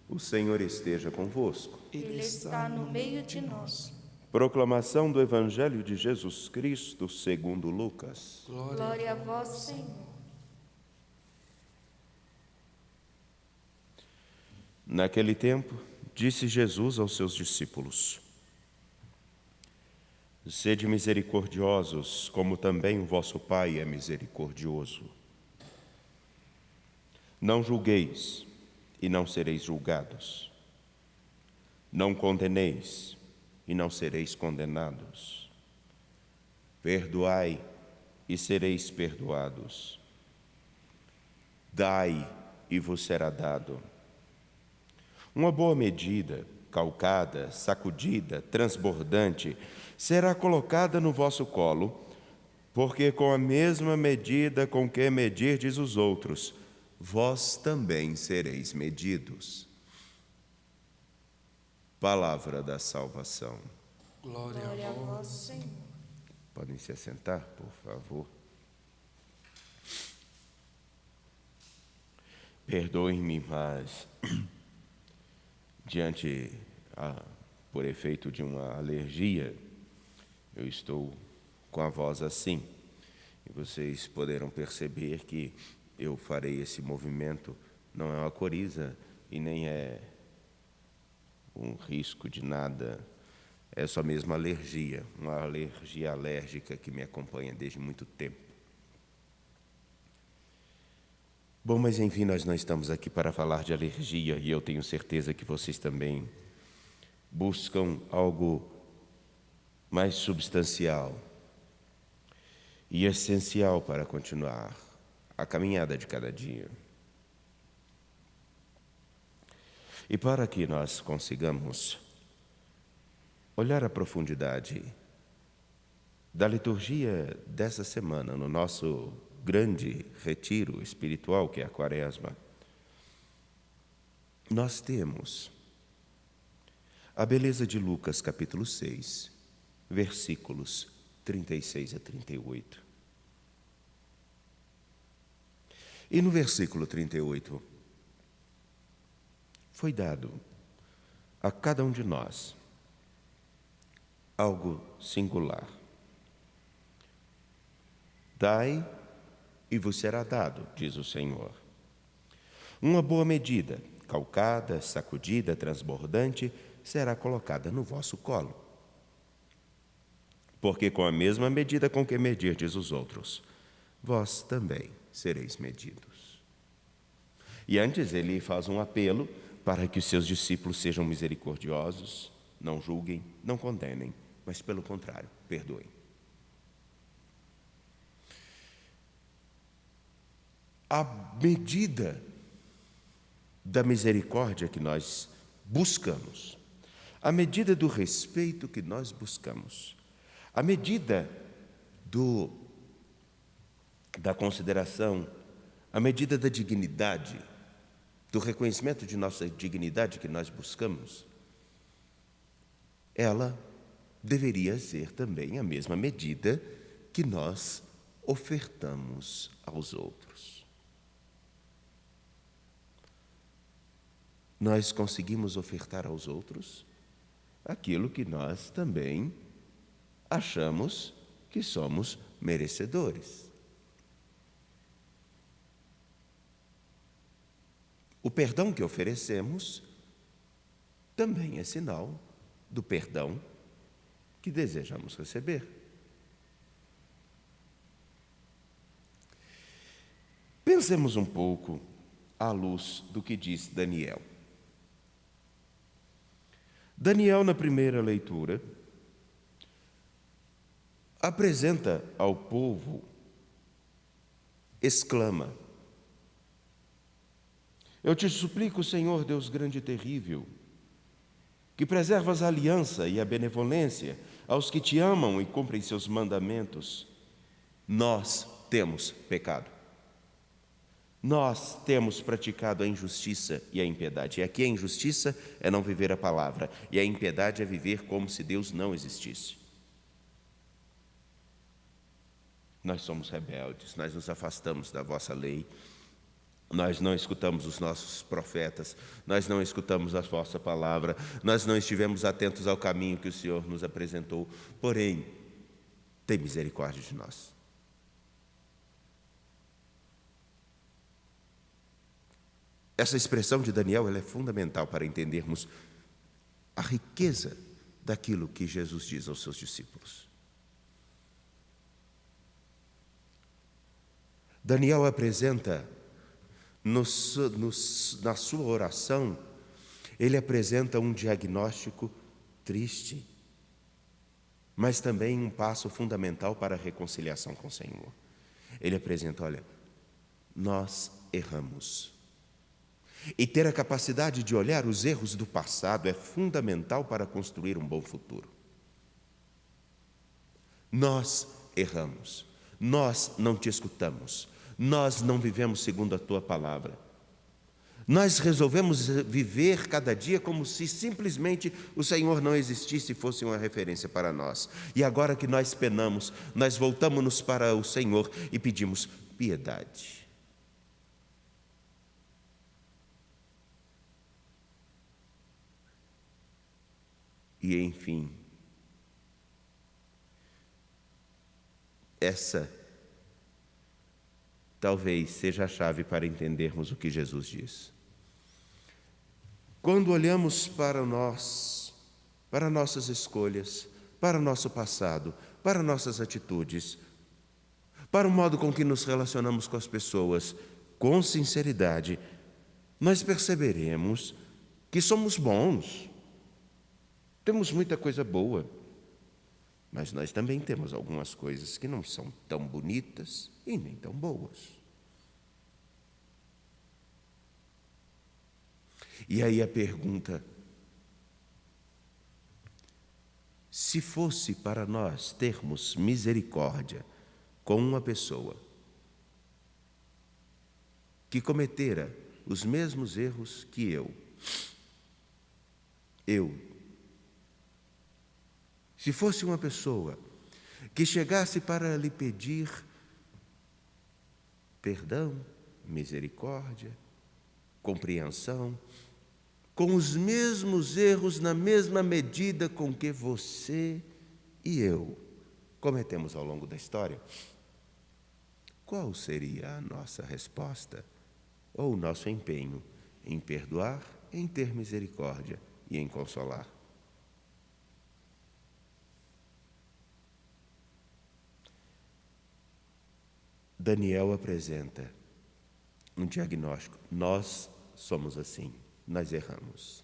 O Senhor esteja convosco. Ele está no meio de nós. Proclamação do Evangelho de Jesus Cristo segundo Lucas. Glória a vós, Senhor. Naquele tempo, disse Jesus aos seus discípulos: Sede misericordiosos, como também o vosso Pai é misericordioso. Não julgueis, e não sereis julgados. Não condeneis, e não sereis condenados. Perdoai, e sereis perdoados. Dai, e vos será dado. Uma boa medida, calcada, sacudida, transbordante, será colocada no vosso colo, porque com a mesma medida com que medirdes os outros, vós também sereis medidos. Palavra da salvação. Glória a vós, Senhor. Podem se assentar, por favor. Perdoem-me, mas por efeito de uma alergia, eu estou com a voz assim. E vocês poderão perceber que eu farei esse movimento, não é uma coriza e nem é um risco de nada, é só mesmo alergia, uma alergia alérgica que me acompanha desde muito tempo. Bom, mas enfim, nós não estamos aqui para falar de alergia e eu tenho certeza que vocês também buscam algo mais substancial e essencial para continuar a caminhada de cada dia. E para que nós consigamos olhar a profundidade da liturgia dessa semana, no nosso grande retiro espiritual que é a Quaresma, nós temos a beleza de Lucas capítulo 6, versículos 36 a 38. E no versículo 38, foi dado a cada um de nós algo singular. Dai e vos será dado, diz o Senhor. Uma boa medida, calcada, sacudida, transbordante, será colocada no vosso colo. Porque com a mesma medida com que medirdes os outros, vós também sereis medidos. E antes ele faz um apelo para que os seus discípulos sejam misericordiosos, não julguem, não condenem, mas pelo contrário, perdoem. A medida da misericórdia que nós buscamos, a medida do respeito que nós buscamos, a medida da consideração, a medida da dignidade, do reconhecimento de nossa dignidade que nós buscamos, ela deveria ser também a mesma medida que nós ofertamos aos outros. Nós conseguimos ofertar aos outros aquilo que nós também achamos que somos merecedores. O perdão que oferecemos também é sinal do perdão que desejamos receber. Pensemos um pouco à luz do que diz Daniel. Daniel, na primeira leitura, apresenta ao povo, exclama: Eu te suplico, Senhor Deus grande e terrível, que preservas a aliança e a benevolência aos que te amam e cumprem seus mandamentos. Nós temos pecado. Nós temos praticado a injustiça e a impiedade. E aqui a injustiça é não viver a palavra, e a impiedade é viver como se Deus não existisse. Nós somos rebeldes, nós nos afastamos da vossa lei, Nós não escutamos os nossos profetas, nós não escutamos a vossa palavra, nós não estivemos atentos ao caminho que o Senhor nos apresentou. Porém, tem misericórdia de nós. Essa expressão de Daniel, ela é fundamental para entendermos a riqueza daquilo que Jesus diz aos seus discípulos. Daniel apresenta, na sua oração, ele apresenta um diagnóstico triste, mas também um passo fundamental para a reconciliação com o Senhor. Ele apresenta, olha, nós erramos. E ter a capacidade de olhar os erros do passado é fundamental para construir um bom futuro. Nós erramos, nós não te escutamos, nós não vivemos segundo a tua palavra. Nós resolvemos viver cada dia como se simplesmente o Senhor não existisse e fosse uma referência para nós. E agora que nós penamos, nós voltamos-nos para o Senhor e pedimos piedade. E, enfim, essa talvez seja a chave para entendermos o que Jesus diz. Quando olhamos para nós, para nossas escolhas, para o nosso passado, para nossas atitudes, para o modo com que nos relacionamos com as pessoas, com sinceridade, nós perceberemos que somos bons. Temos muita coisa boa, mas nós também temos algumas coisas que não são tão bonitas e nem tão boas. E aí a pergunta: se fosse para nós termos misericórdia com uma pessoa que cometera os mesmos erros que eu, se fosse uma pessoa que chegasse para lhe pedir perdão, misericórdia, compreensão, com os mesmos erros, na mesma medida com que você e eu cometemos ao longo da história, qual seria a nossa resposta ou o nosso empenho em perdoar, em ter misericórdia e em consolar? Daniel apresenta um diagnóstico. Nós somos assim, nós erramos.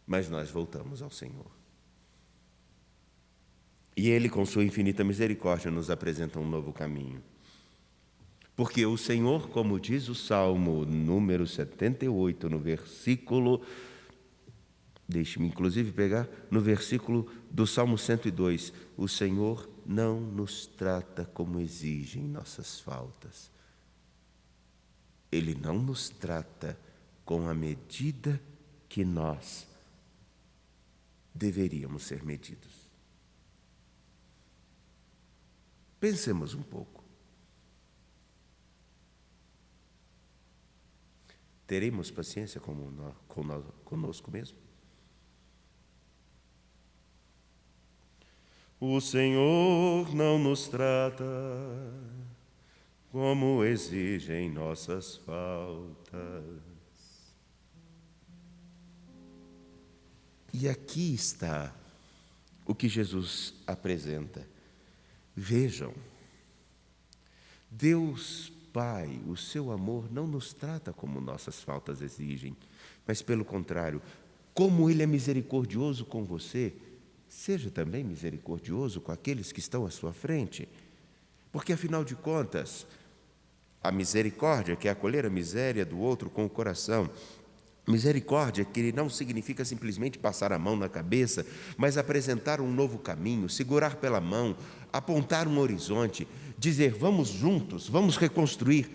Mas nós voltamos ao Senhor. E Ele, com sua infinita misericórdia, nos apresenta um novo caminho. Porque o Senhor, como diz o Salmo número 78, no versículo... Deixe-me, inclusive, pegar no versículo do Salmo 102. O Senhor não nos trata como exigem nossas faltas. Ele não nos trata com a medida que nós deveríamos ser medidos. Pensemos um pouco. Teremos paciência conosco mesmo? O Senhor não nos trata como exigem nossas faltas. E aqui está o que Jesus apresenta. Vejam, Deus Pai, o seu amor não nos trata como nossas faltas exigem, mas pelo contrário, como Ele é misericordioso com você, seja também misericordioso com aqueles que estão à sua frente. Porque, afinal de contas, a misericórdia, que é acolher a miséria do outro com o coração, misericórdia que não significa simplesmente passar a mão na cabeça, mas apresentar um novo caminho, segurar pela mão, apontar um horizonte, dizer, vamos juntos, vamos reconstruir.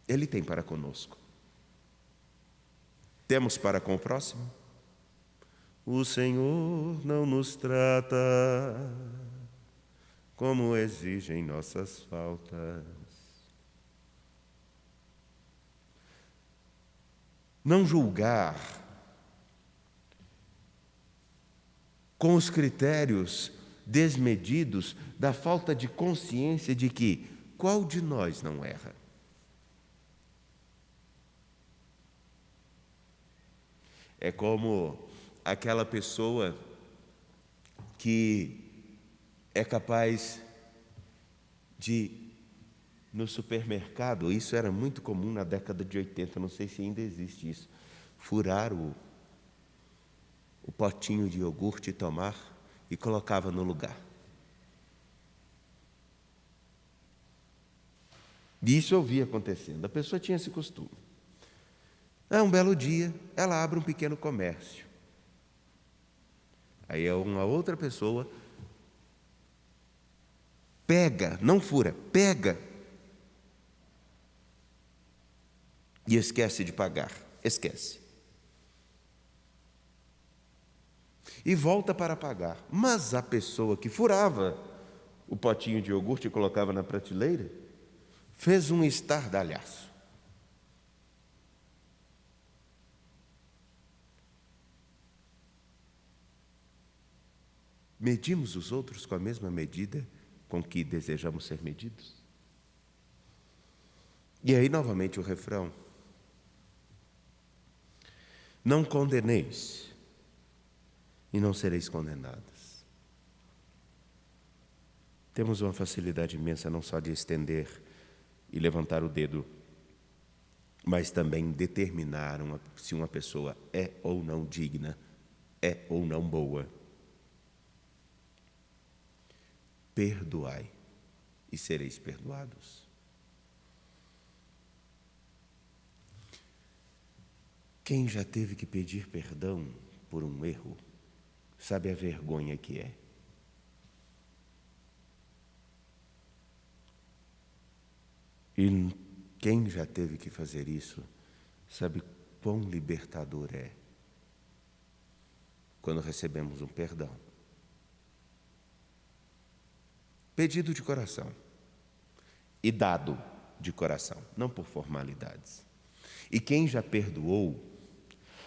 Ele tem para conosco. Temos para com o próximo? O Senhor não nos trata como exigem nossas faltas. não julgar com os critérios desmedidos da falta de consciência de que qual de nós não erra? É como aquela pessoa que é capaz de, no supermercado, isso era muito comum na década de 80, não sei se ainda existe isso, furar o potinho de iogurte e tomar e colocava no lugar. E isso eu vi acontecendo, a pessoa tinha esse costume. Um belo dia, ela abre um pequeno comércio. Aí uma outra pessoa pega, não fura, pega e esquece de pagar, esquece. E volta para pagar. Mas a pessoa que furava o potinho de iogurte e colocava na prateleira fez um estardalhaço. Medimos os outros com a mesma medida com que desejamos ser medidos? E aí, novamente, o refrão. Não condeneis, e não sereis condenados. Temos uma facilidade imensa não só de estender e levantar o dedo, mas também determinar se uma pessoa é ou não digna, é ou não boa. Perdoai e sereis perdoados. Quem já teve que pedir perdão por um erro, sabe a vergonha que é. E quem já teve que fazer isso, sabe quão libertador é quando recebemos um perdão. Pedido de coração e dado de coração, não por formalidades. E quem já perdoou,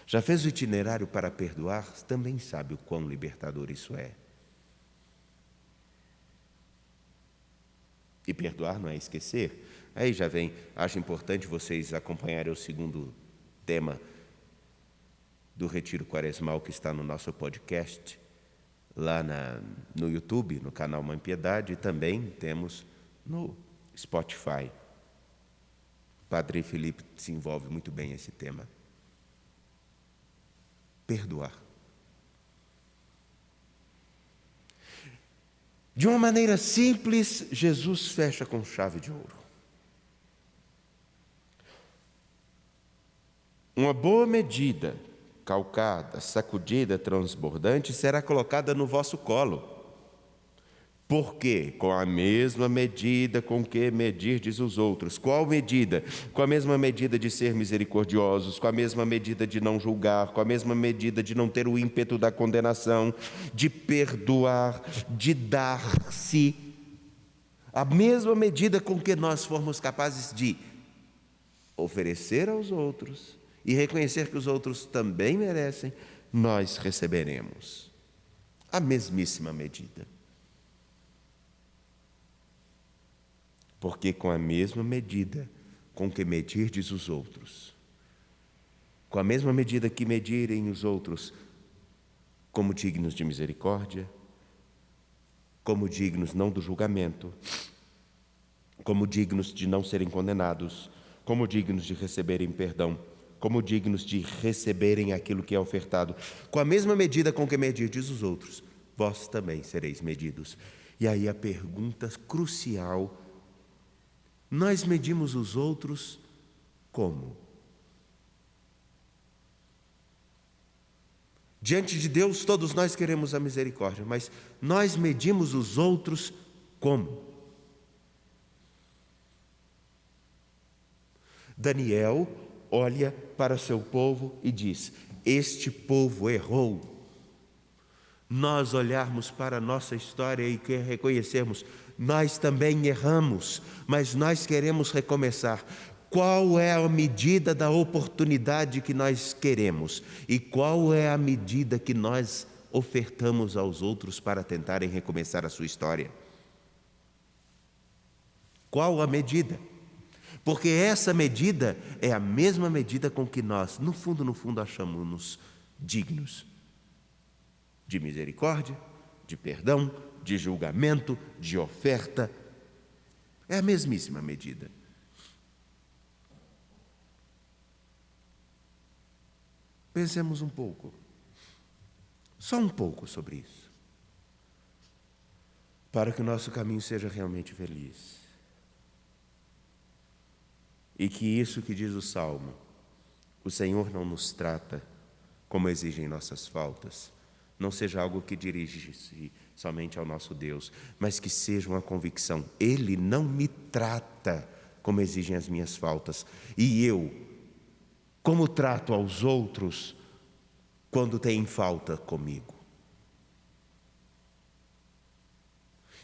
já fez o itinerário para perdoar, também sabe o quão libertador isso é. E perdoar não é esquecer. Aí já vem, acho importante vocês acompanharem o segundo tema do Retiro Quaresmal que está no nosso podcast, lá no YouTube, no canal Mãe Piedade, e também temos no Spotify. Padre Felipe se envolve muito bem nesse tema. Perdoar. De uma maneira simples, Jesus fecha com chave de ouro. Uma boa medida, calcada, sacudida, transbordante, será colocada no vosso colo. Porque com a mesma medida com que medirdes os outros. Qual medida? Com a mesma medida de ser misericordiosos, com a mesma medida de não julgar, com a mesma medida de não ter o ímpeto da condenação, de perdoar, de dar-se. A mesma medida com que nós formos capazes de oferecer aos outros e reconhecer que os outros também merecem, nós receberemos a mesmíssima medida. Porque com a mesma medida com que medirdes os outros, com a mesma medida que medirem os outros como dignos de misericórdia, como dignos não do julgamento, como dignos de não serem condenados, como dignos de receberem perdão, como dignos de receberem aquilo que é ofertado, com a mesma medida com que medirdes os outros, vós também sereis medidos. E aí a pergunta crucial: nós medimos os outros como? Diante de Deus, todos nós queremos a misericórdia, mas nós medimos os outros como? Daniel olha para seu povo e diz: este povo errou. Nós olharmos para a nossa história e reconhecermos: nós também erramos, mas nós queremos recomeçar. qual é a medida da oportunidade que nós queremos e qual é a medida que nós ofertamos aos outros para tentarem recomeçar a sua história. Qual a medida? Porque essa medida é a mesma medida com que nós, no fundo, achamos-nos dignos de misericórdia, de perdão, de julgamento, de oferta. É a mesmíssima medida. Pensemos um pouco, só um pouco sobre isso, para que o nosso caminho seja realmente feliz. E que isso que diz o Salmo, o Senhor não nos trata como exigem nossas faltas, não seja algo que dirige-se somente ao nosso Deus, mas que seja uma convicção: Ele não me trata como exigem as minhas faltas, e eu, como trato aos outros quando têm falta comigo.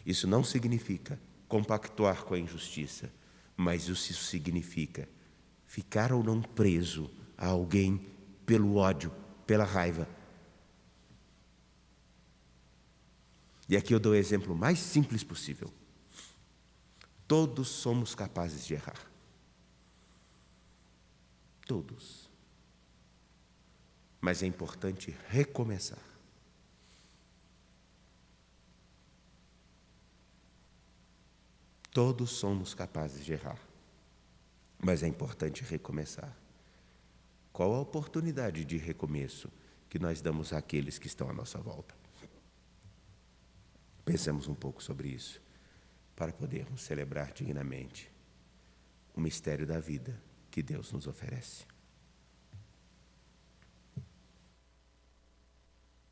Isso não significa compactuar com a injustiça, mas isso significa ficar ou não preso a alguém pelo ódio, pela raiva. E aqui eu dou o exemplo mais simples possível. Todos somos capazes de errar. Todos. Mas é importante recomeçar. Todos somos capazes de errar, mas é importante recomeçar. Qual a oportunidade de recomeço que nós damos àqueles que estão à nossa volta? Pensemos um pouco sobre isso, para podermos celebrar dignamente o mistério da vida que Deus nos oferece.